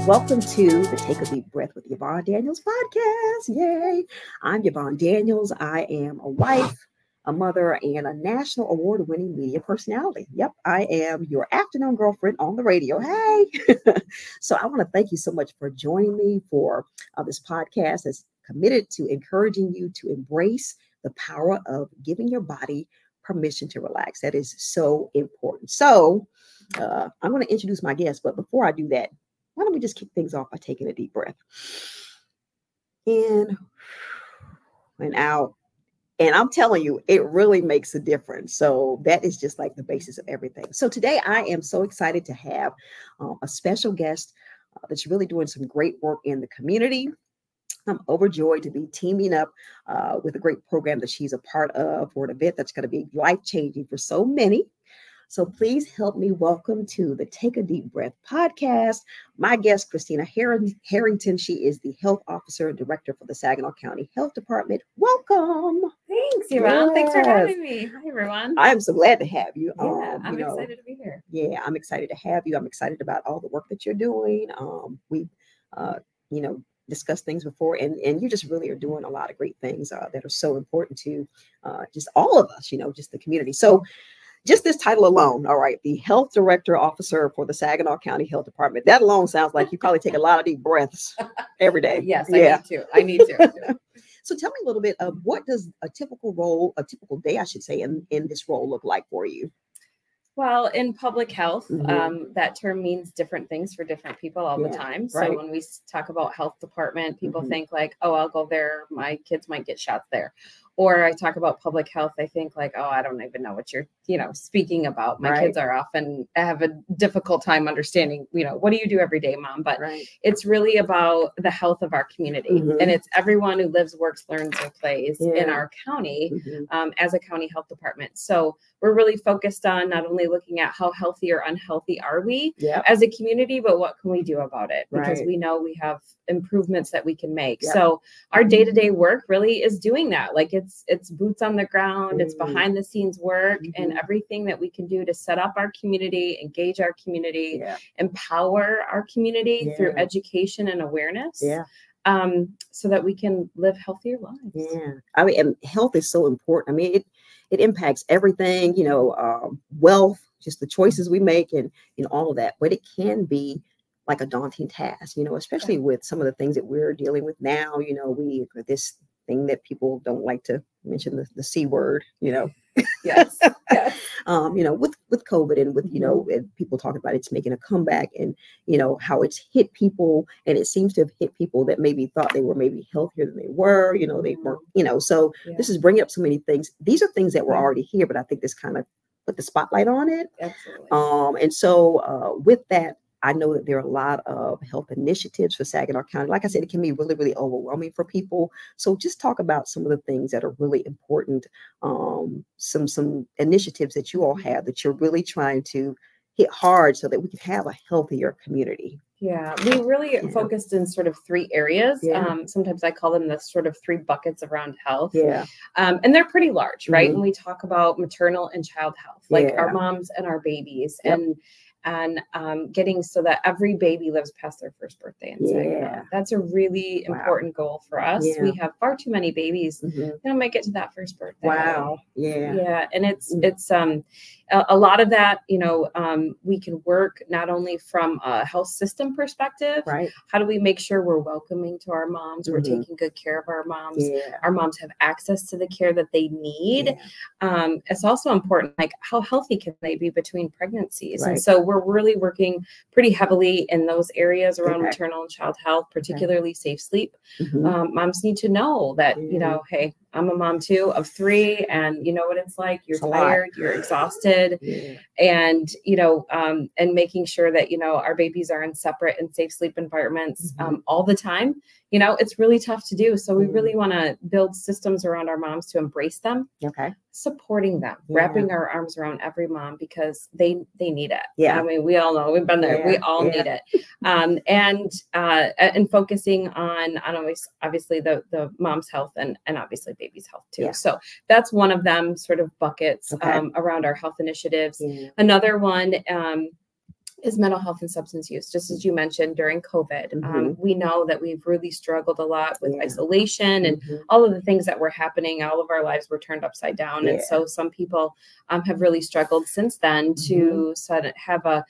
Welcome to the Take a Deep Breath with Yvonne Daniels podcast. Yay! I'm Yvonne Daniels. I am a wife, a mother, and a national award-winning media personality. Yep, I am your afternoon girlfriend on the radio. Hey! So I want to thank you so much for joining me for this podcast that's committed to encouraging you to embrace the power of giving your body permission to relax. That is so important. So I'm going to introduce my guest, but before I do that, why don't we just kick things off by taking a deep breath? In and out. And I'm telling you, it really makes a difference. So that is just like the basis of everything. So today I am so excited to have a special guest that's really doing some great work in the community. I'm overjoyed to be teaming up with a great program that she's a part of for an event that's going to be life-changing for so many. So please help me welcome to the Take a Deep Breath podcast, my guest, Christina Harrington. She is the Health Officer and Director for the Saginaw County Health Department. Welcome. Thanks, Yvonne. Yes. Thanks for having me. Hi, everyone. I am so glad to have you. Yeah, I'm excited to be here. Yeah, I'm excited to have you. I'm excited about all the work that you're doing. We've, discussed things before, and you just really are doing a lot of great things that are so important to just all of us, just the community. So just this title alone, all right, the Health Director Officer for the Saginaw County Health Department. That alone sounds like you probably take a lot of deep breaths every day. Yes, I need to. So tell me a little bit of what does a typical day, I should say, in this role look like for you? Well, in public health, that term means different things for different people all the time. So when we talk about health department, people think like, oh, I'll go there. My kids might get shots there. Or I talk about public health, I think like, oh, I don't even know what you're, speaking about. My kids are often have a difficult time understanding, what do you do every day, Mom? But it's really about the health of our community. And it's everyone who lives, works, learns, and plays in our county as a county health department. So we're really focused on not only looking at how healthy or unhealthy are we as a community, but what can we do about it? Because we know we have improvements that we can make. So our day-to-day work really is doing that. Like it's boots on the ground, it's behind the scenes work, and everything that we can do to set up our community, engage our community, empower our community through education and awareness. So that we can live healthier lives. Yeah. I mean, and health is so important. I mean, it impacts everything, wealth, just the choices we make and all of that. But it can be like a daunting task, especially with some of the things that we're dealing with now. This thing that people don't like to mention, the C word, Yes. With COVID and with, and people talking about it's making a comeback and, how it's hit people, and it seems to have hit people that maybe thought they were maybe healthier than they were, they weren't, so this is bringing up so many things. These are things that were already here, but I think this kind of put the spotlight on it. Absolutely. And so with that, I know that there are a lot of health initiatives for Saginaw County. Like I said, it can be really, really overwhelming for people. So just talk about some of the things that are really important, some initiatives that you all have that you're really trying to hit hard so that we can have a healthier community. Yeah, we really focused in sort of three areas. Sometimes I call them the sort of three buckets around health. And they're pretty large, right? When we talk about maternal and child health, like our moms and our babies, and getting so that every baby lives past their first birthday in Saginaw. That's a really important goal for us. We have far too many babies that don't make it to that first birthday. And it's a lot of that, we can work not only from a health system perspective, how do we make sure we're welcoming to our moms, we're taking good care of our moms, our moms have access to the care that they need. It's also important, like how healthy can they be between pregnancies? And so we're really working pretty heavily in those areas around maternal and child health, particularly safe sleep. Moms need to know that, hey, I'm a mom too of 3, and you know what it's like. You're tired, you're exhausted, and and making sure that our babies are in separate and safe sleep environments all the time. It's really tough to do. So we really want to build systems around our moms to embrace them, supporting them, wrapping our arms around every mom because they need it. I mean, we all know, we've been there. We all need it. And focusing on obviously the mom's health and obviously baby's health too. So that's one of them sort of buckets around our health initiatives. Another one is mental health and substance use. Just as you mentioned during COVID, we know that we've really struggled a lot with isolation and all of the things that were happening. All of our lives were turned upside down. And so some people have really struggled since then to have a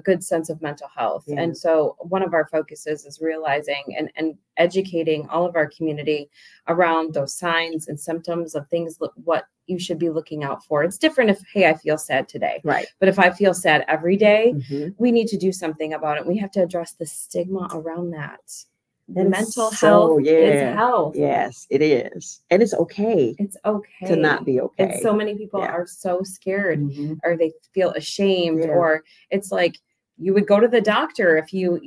good sense of mental health. And so one of our focuses is realizing and educating all of our community around those signs and symptoms of things, what you should be looking out for. It's different if, hey, I feel sad today. Right. But if I feel sad every day, we need to do something about it. We have to address the stigma around that. Mental health is health. Yes, it is. And it's okay. It's okay to not be okay. And so many people are so scared or they feel ashamed or it's like, you would go to the doctor if you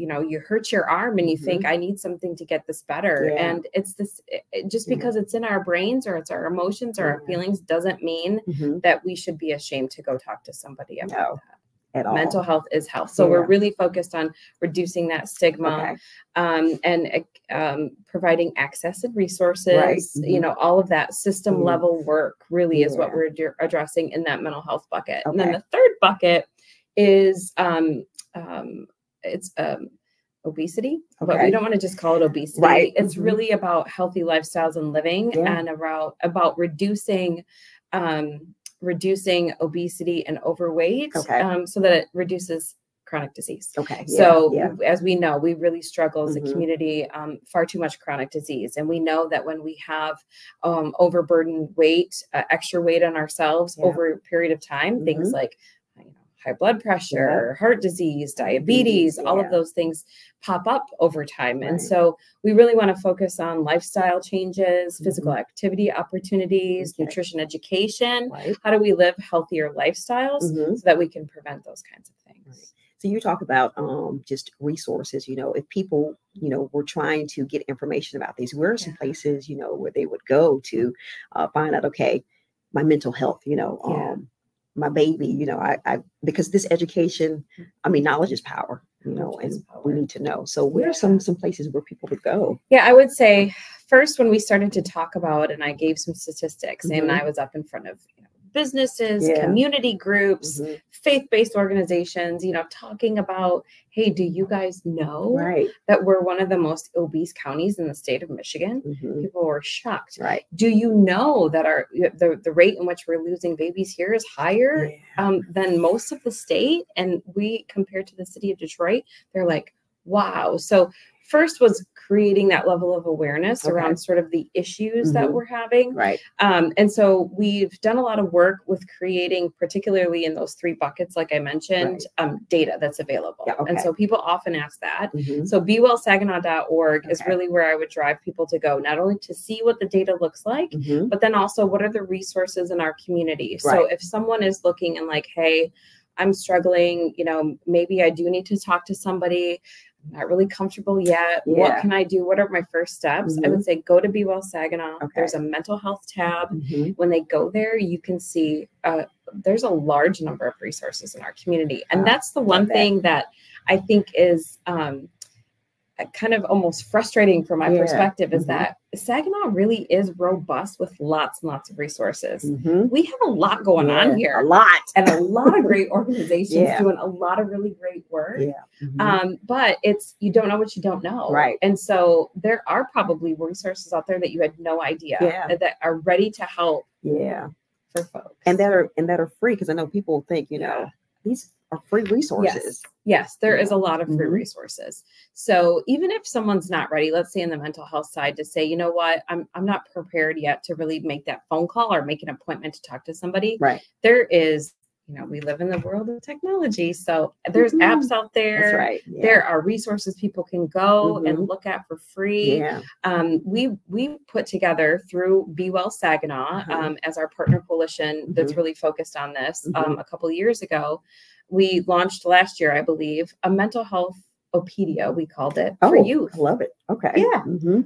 hurt your arm and you think I need something to get this better. And it's this, just because it's in our brains or it's our emotions or our feelings doesn't mean that we should be ashamed to go talk to somebody about that. At all. Mental health is health. So we're really focused on reducing that stigma and providing access and resources, all of that system level work really is what we're addressing in that mental health bucket. And then the third bucket is obesity, but we don't want to just call it obesity. Right. It's really about healthy lifestyles and living and about reducing obesity and overweight so that it reduces chronic disease. So as we know, we really struggle as a community, far too much chronic disease. And we know that when we have overburdened weight, extra weight on ourselves over a period of time, things like high blood pressure, heart disease, diabetes, all of those things pop up over time. And so we really want to focus on lifestyle changes, physical activity opportunities, nutrition education. How do we live healthier lifestyles so that we can prevent those kinds of things? So you talk about just resources, if people, were trying to get information about these, where are some places, where they would go to find out, okay, my mental health, my baby, I because this education, knowledge is power, and we need to know. So where are some places where people would go? Yeah, I would say first, when we started to talk about, and I gave some statistics and I was up in front of businesses, community groups, faith-based organizations, talking about, hey, do you guys know that we're one of the most obese counties in the state of Michigan? People were shocked. Do you know that the rate in which we're losing babies here is higher than most of the state? And we, compared to the city of Detroit, they're like, wow. So first was creating that level of awareness around sort of the issues that we're having. And so we've done a lot of work with creating, particularly in those three buckets, like I mentioned, data that's available. And so people often ask that. So BeWellSaginaw.org is really where I would drive people to go, not only to see what the data looks like, but then also what are the resources in our community. So if someone is looking and like, hey, I'm struggling, maybe I do need to talk to somebody, not really comfortable yet. What can I do? What are my first steps? I would say go to Be Well Saginaw. There's a mental health tab. When they go there, you can see there's a large number of resources in our community. And that's the one thing that I think is kind of almost frustrating from my perspective is that Saginaw really is robust with lots and lots of resources. We have a lot going on here. And a lot of great organizations doing a lot of really great work. But it's, you don't know what you don't know. And so there are probably resources out there that you had no idea that are ready to help for folks. And that are free, because I know people think, these are free resources. Yes, there is a lot of free resources. So even if someone's not ready, let's say in the mental health side, to say, you know what, I'm not prepared yet to really make that phone call or make an appointment to talk to somebody. There is, we live in the world of technology. So there's apps out there. There are resources people can go and look at for free. We put together through Be Well Saginaw as our partner coalition that's really focused on this a couple of years ago. We launched last year, I believe, a mental health Opedia, we called it, for youth. I love it.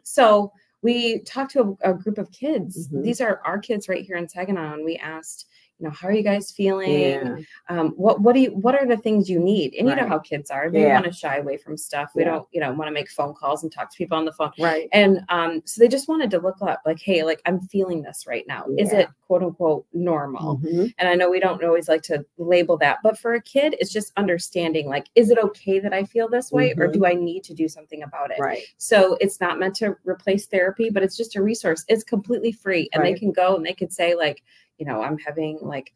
So we talked to a group of kids. These are our kids right here in Saginaw. And we asked, how are you guys feeling? What are the things you need? And you know how kids are. They want to shy away from stuff. We don't, want to make phone calls and talk to people on the phone. Right. And so they just wanted to look up like, hey, like I'm feeling this right now. Is it quote unquote normal? And I know we don't always like to label that, but for a kid, it's just understanding like, is it okay that I feel this way or do I need to do something about it? Right. So it's not meant to replace therapy, but it's just a resource. It's completely free. And they can go and they could say like, I'm having like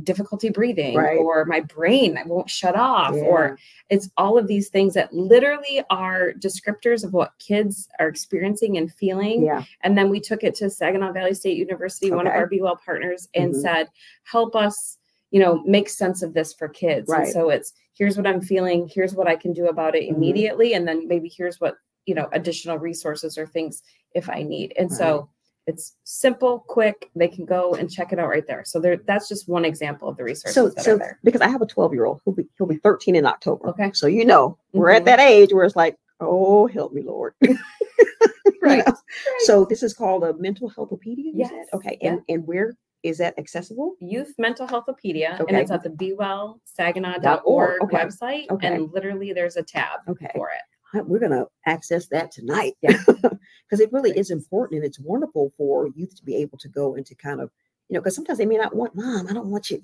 difficulty breathing or my brain won't shut off or it's all of these things that literally are descriptors of what kids are experiencing and feeling. And then we took it to Saginaw Valley State University, one of our Be Well partners, and said, help us, make sense of this for kids. And so it's, here's what I'm feeling. Here's what I can do about it immediately. And then maybe here's what, additional resources or things if I need. And so it's simple, quick. They can go and check it out right there. So that's just one example of the resources that are there. Because I have a 12-year-old, he'll be 13 in October. Okay. So we're at that age where it's like, oh, help me, Lord. Right. So this is called a mental healthopedia. Yes. Okay. And where is that accessible? Youth Mental Healthopepedia, and it's at the BeWellSaginaw.org website. And literally there's a tab for it. We're going to access that tonight because it really is important, and it's wonderful for youth to be able to go into kind of, because sometimes they may not want, Mom, I don't want you,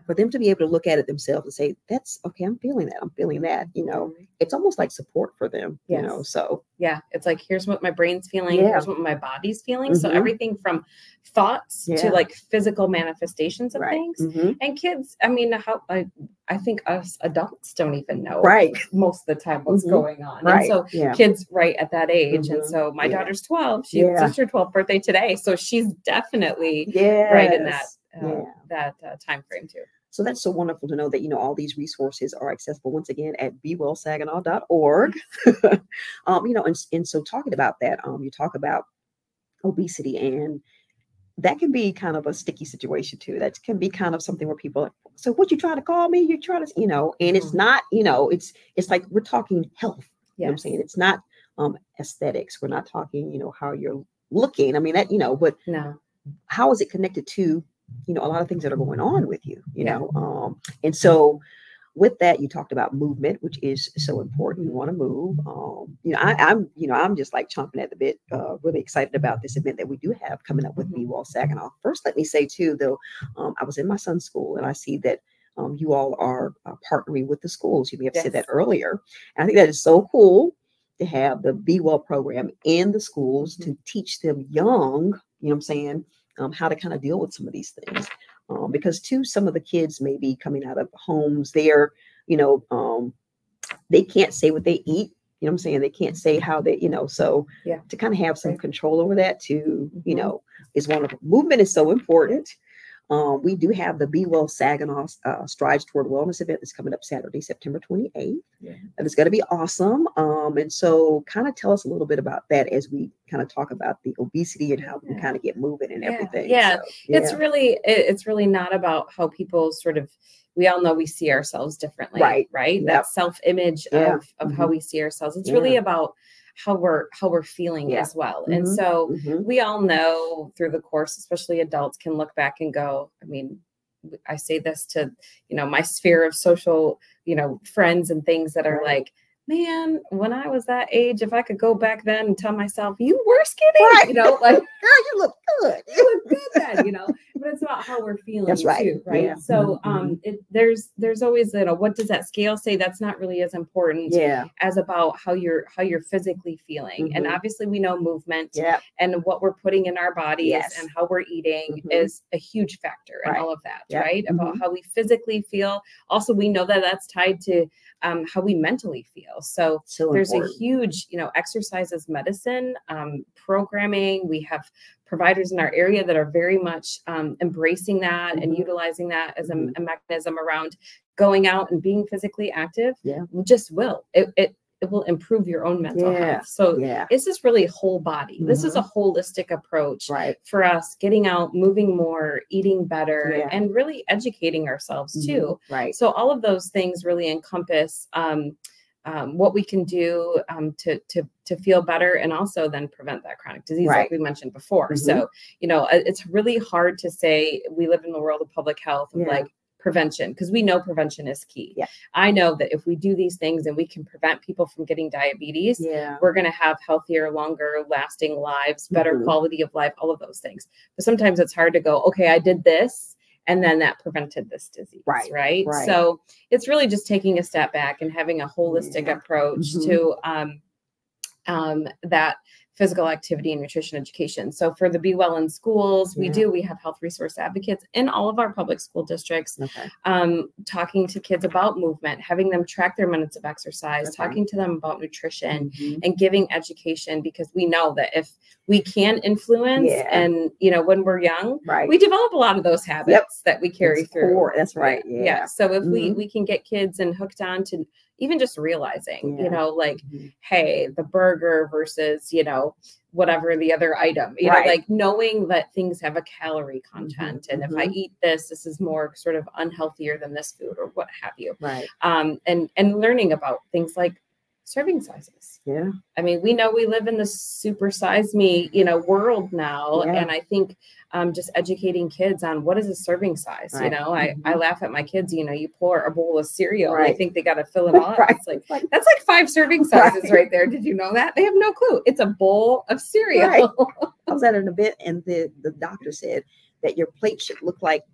for them to be able to look at it themselves and say, that's okay. I'm feeling that. I'm feeling that, it's almost like support for them, so. Yeah. It's like, here's what my brain's feeling. Here's what my body's feeling. So everything from thoughts to like physical manifestations of things. And kids, I mean, I think us adults don't even know most of the time what's going on. And so kids right at that age. And so my daughter's 12. She's just her 12th birthday today. So she's definitely right in that time frame too. So that's so wonderful to know that, all these resources are accessible once again at BeWellSaginaw.org. And so talking about that, you talk about obesity, and that can be kind of a sticky situation too. That can be kind of something where people are, so what you trying to call me? You're trying to, and it's not, it's like, we're talking health. You know what I'm saying? It's not aesthetics. We're not talking, how you're looking. I mean, that, but how is it connected to, a lot of things that are going on with you, and so with that, you talked about movement, which is so important. You want to move. I'm just like chomping at the bit, really excited about this event that we do have coming up with Be Well Saginaw. First, let me say too, though, I was in my son's school and I see that you all are partnering with the schools. You may have said that earlier. And I think that is so cool to have the Be Well program in the schools to teach them young, how to kind of deal with some of these things. Because too, some of the kids may be coming out of homes there, they can't say what they eat. They can't say how they, so to kind of have some control over that too, is wonderful. Movement is so important. We do have the Be Well Saginaw Strides Toward Wellness event that's coming up Saturday, September 28th. And it's going to be awesome. And so kind of tell us a little bit about that as we kind of talk about the obesity and how we kind of get moving and everything. So, it's really not about how people sort of, we all know we see ourselves differently, right? That self-image of how we see ourselves. It's really about how we're feeling as well. And so we all know through the course, especially adults can look back and go, I mean, I say this to, my sphere of social, friends and things that are like, man, when I was that age, if I could go back then and tell myself, you were skinny, like, girl, you look good. You look good then, but it's about how we're feeling too, right? Yeah. So there's always, what does that scale say? That's not really as important as about how you're physically feeling. And obviously we know movement and what we're putting in our bodies and how we're eating is a huge factor in all of that, right? About how we physically feel. Also, we know that that's tied to how we mentally feel. So there's important. A huge, exercise as medicine programming. We have providers in our area that are very much embracing that and utilizing that as a mechanism around going out and being physically active. Just will. It will improve your own mental health. So this is really whole body. This is a holistic approach for us getting out, moving more, eating better, and really educating ourselves too. So all of those things really encompass what we can do to feel better, and also then prevent that chronic disease, like we mentioned before. So, you know, it's really hard to say we live in the world of public health, of like prevention, because we know prevention is key. I know that if we do these things and we can prevent people from getting diabetes, we're going to have healthier, longer lasting lives, better quality of life, all of those things. But sometimes it's hard to go, okay, I did this, and then that prevented this disease, right? So it's really just taking a step back and having a holistic approach to that physical activity and nutrition education. So for the Be Well in Schools, we have health resource advocates in all of our public school districts, talking to kids about movement, having them track their minutes of exercise, talking to them about nutrition, and giving education, because we know that if we can influence and, you know, when we're young, we develop a lot of those habits that we carry through. That's right. So if we can get kids and hooked on to even just realizing, you know, like, hey, the burger versus, you know, whatever the other item, you know, like knowing that things have a calorie content. And if I eat this, this is more sort of unhealthier than this food, or what have you. And learning about things like serving sizes. I mean, we know we live in the super size me, you know, world now. And I think just educating kids on what is a serving size. You know, I laugh at my kids, you know, you pour a bowl of cereal and I think they got to fill them up. It's like, that's like 5 serving sizes right there. Did you know that? They have no clue. It's a bowl of cereal. I was at an event and the doctor said that your plate should look like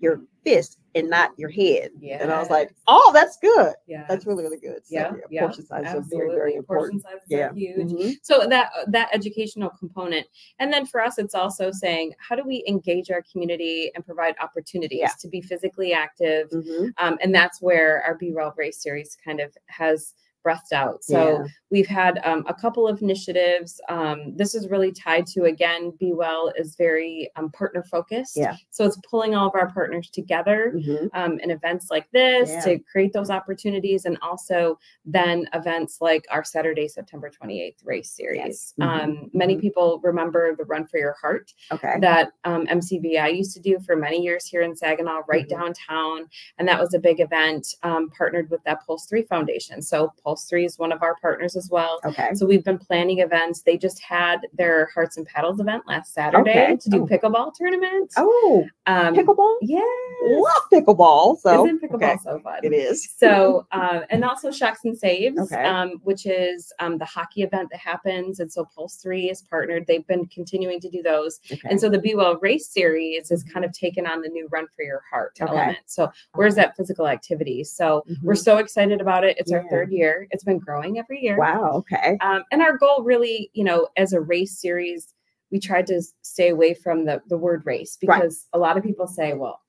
your fist and not your head. And I was like, oh, that's good. That's really, really good. So, portion sizes are very, very important. Portion sizes are huge. So that educational component. And then for us, it's also saying, how do we engage our community and provide opportunities to be physically active? And that's where our Be Well race series kind of has breathed out. So we've had a couple of initiatives. This is really tied to, again, Be Well is very partner focused. So it's pulling all of our partners together in events like this to create those opportunities. And also then events like our Saturday, September 28th race series. Many people remember the Run for Your Heart that MCVI used to do for many years here in Saginaw, right downtown. And that was a big event, partnered with that Pulse 3 Foundation. So Pulse 3 is one of our partners as well. So we've been planning events. They just had their Hearts and Paddles event last Saturday to do pickleball tournaments. Pickleball? Love pickleball. So isn't pickleball so fun? It is. So and also Shocks and Saves, which is the hockey event that happens. And so Pulse 3 is partnered. They've been continuing to do those. And so the Be Well race series is kind of taken on the new Run for Your Heart element. So where's that physical activity? So we're so excited about it. It's our 3rd year. It's been growing every year. Wow. And our goal really, you know, as a race series, we tried to stay away from the word race, because a lot of people say, well,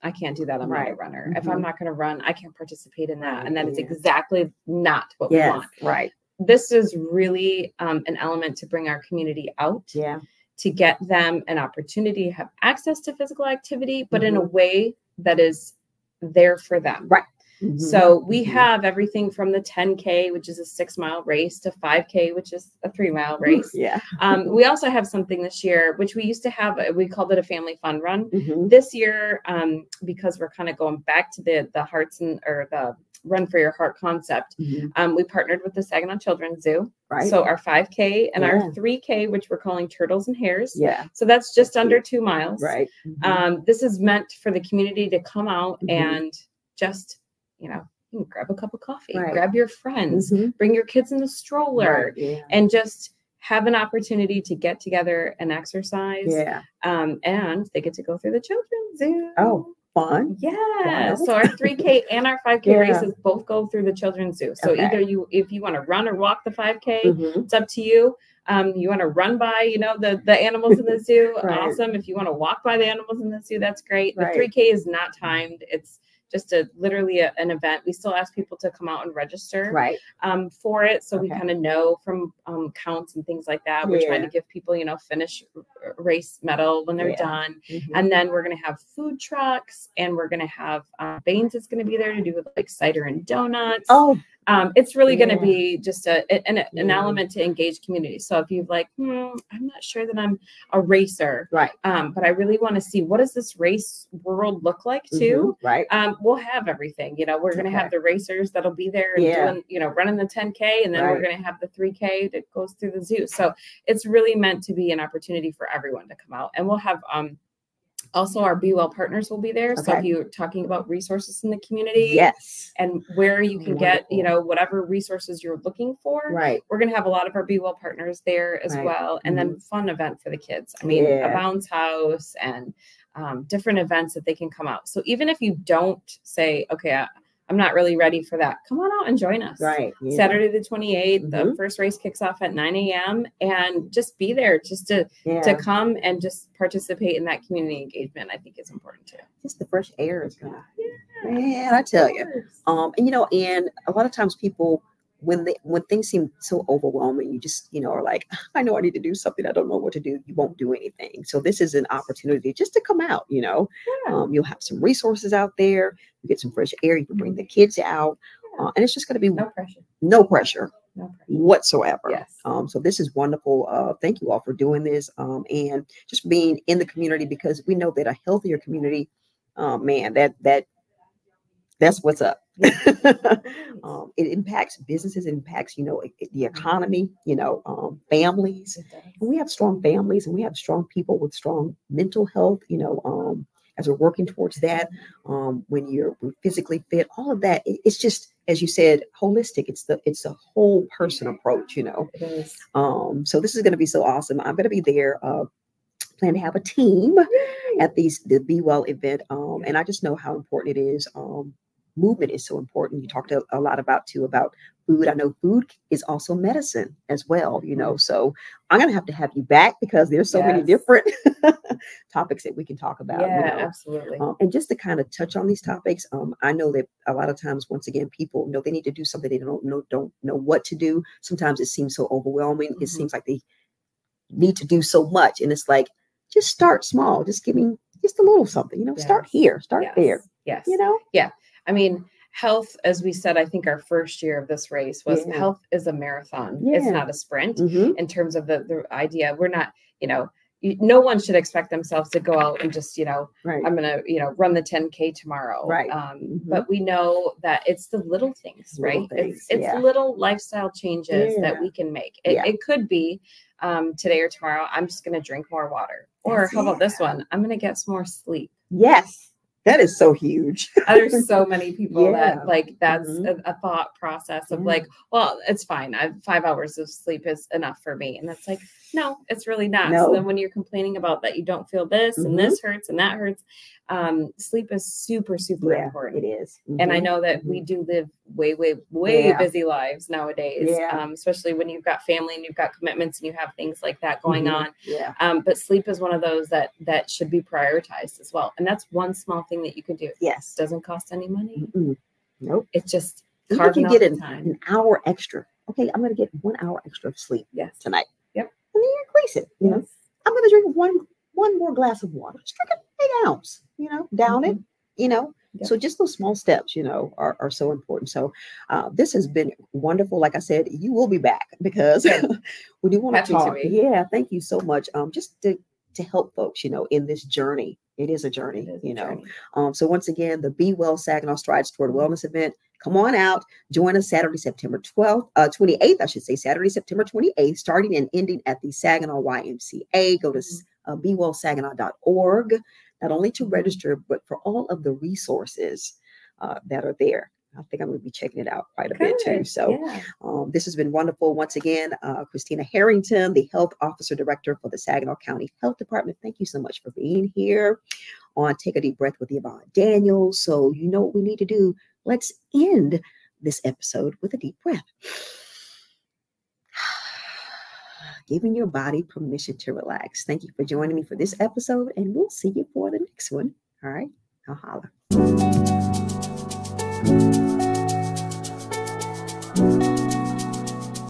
I can't do that. I'm not a runner. If I'm not going to run, I can't participate in that. And that is exactly not what we want. This is really an element to bring our community out, to get them an opportunity to have access to physical activity, but in a way that is there for them. So we have everything from the 10K, which is a 6-mile race, to 5K, which is a 3-mile race. We also have something this year, which we used to have, we called it a family fun run. This year, because we're kind of going back to the Hearts or the Run for Your Heart concept, we partnered with the Saginaw Children's Zoo. So our 5K and our 3K, which we're calling Turtles and Hares. So that's just under 2 miles. This is meant for the community to come out and just, you know, you can grab a cup of coffee, grab your friends, bring your kids in the stroller, and just have an opportunity to get together and exercise. And they get to go through the Children's Zoo. Oh, fun. So our 3K and our 5K races both go through the Children's Zoo. So either if you want to run or walk the 5K, it's up to you. You want to run by, you know, the animals in the zoo. Awesome. If you want to walk by the animals in the zoo, that's great. The 3K is not timed. It's just literally an event. We still ask people to come out and register for it. So we kind of know from counts and things like that. We're trying to give people, you know, finish race medal when they're done. And then we're going to have food trucks, and we're going to have Baines is going to be there to do with like cider and donuts. it's really going to be just an element to engage community. So if you're like, I'm not sure that I'm a racer, right? But I really want to see, what does this race world look like too? Right. We'll have everything. We're going to have the racers that'll be there and doing, running the 10K, and then we're going to have the 3K that goes through the zoo. So it's really meant to be an opportunity for everyone to come out, and we'll have also our Be Well partners will be there. Okay. So if you're talking about resources in the community, yes, and where you can get, whatever resources you're looking for, right, we're going to have a lot of our Be Well partners there as well. And then fun event for the kids. I mean, a bounce house and different events that they can come out. So even if you don't say, okay, I'm not really ready for that, come on out and join us. Right. Yeah. Saturday the 28th, the first race kicks off at 9 a.m. and just be there just to come and just participate in that community engagement. I think is important too. Just the fresh air is gonna. Man, I tell you. And a lot of times people, when things seem so overwhelming, you just, are like, I know I need to do something. I don't know what to do. You won't do anything. So this is an opportunity just to come out, you'll have some resources out there. You get some fresh air. You can bring the kids out. And it's just going to be no pressure whatsoever. Yes. So this is wonderful. Thank you all for doing this. And just being in the community, because we know that a healthier community, man, that's what's up. It impacts businesses, it impacts, the economy, families. And we have strong families, and we have strong people with strong mental health, as we're working towards that. When you're physically fit, all of that, it's just, as you said, holistic. It's a whole person approach, It is. So this is going to be so awesome. I'm going to be there. Plan to have a team at the Be Well event. And I just know how important it is. Movement is so important. You talked a lot about food. I know food is also medicine as well, so I'm going to have you back, because there's so many different topics that we can talk about. Yeah, absolutely. And just to kind of touch on these topics, I know that a lot of times, once again, people know they need to do something. They don't know what to do. Sometimes it seems so overwhelming. It seems like they need to do so much. And it's like, just start small, just giving just a little something, start here, start there. Yes. Yeah. I mean, health, as we said, I think our first year of this race was health is a marathon. Yeah. It's not a sprint. In terms of the idea. We're not, no one should expect themselves to go out and just, right. I'm going to, run the 10K tomorrow. Right. But we know that it's the little things, right? It's little lifestyle changes that we can make. It could be today or tomorrow, I'm just going to drink more water. Or how about this one? I'm going to get some more sleep. Yes. That is so huge. There's so many people that that's a thought process of like, well, it's fine. 5 hours of sleep is enough for me. And that's like, no, it's really not. No. So then when you're complaining about that, you don't feel this and this hurts and that hurts. Sleep is super, super important. It is. And I know that we do live way busy lives nowadays, especially when you've got family and you've got commitments and you have things like that going on. Yeah. But sleep is one of those that should be prioritized as well. And that's one small thing that you can do. Yes. It doesn't cost any money. Nope. It's just carving out the time. An hour extra. Okay, I'm going to get 1 hour extra of sleep tonight. Yep. And then you increase it. You know, I'm going to drink one more glass of water. Just drink an ounce. Down it. So just those small steps, are so important. So this has been wonderful. Like I said, you will be back, because we do want to talk. Yeah, thank you so much. Just to help folks, in this journey. It is a journey, So once again, the Be Well Saginaw Strides Toward Wellness event. Come on out. Join us Saturday, September 28th, I should say, Saturday, September 28th, starting and ending at the Saginaw YMCA. Go to bewellsaginaw.org. Not only to register, but for all of the resources that are there. I think I'm going to be checking it out quite a bit too. So this has been wonderful. Once again, Christina Harrington, the Health Officer Director for the Saginaw County Health Department. Thank you so much for being here on Take a Deep Breath with Yvonne Daniels. So you know what we need to do. Let's end this episode with a deep breath. Giving your body permission to relax. Thank you for joining me for this episode, and we'll see you for the next one. All right. I'll holla.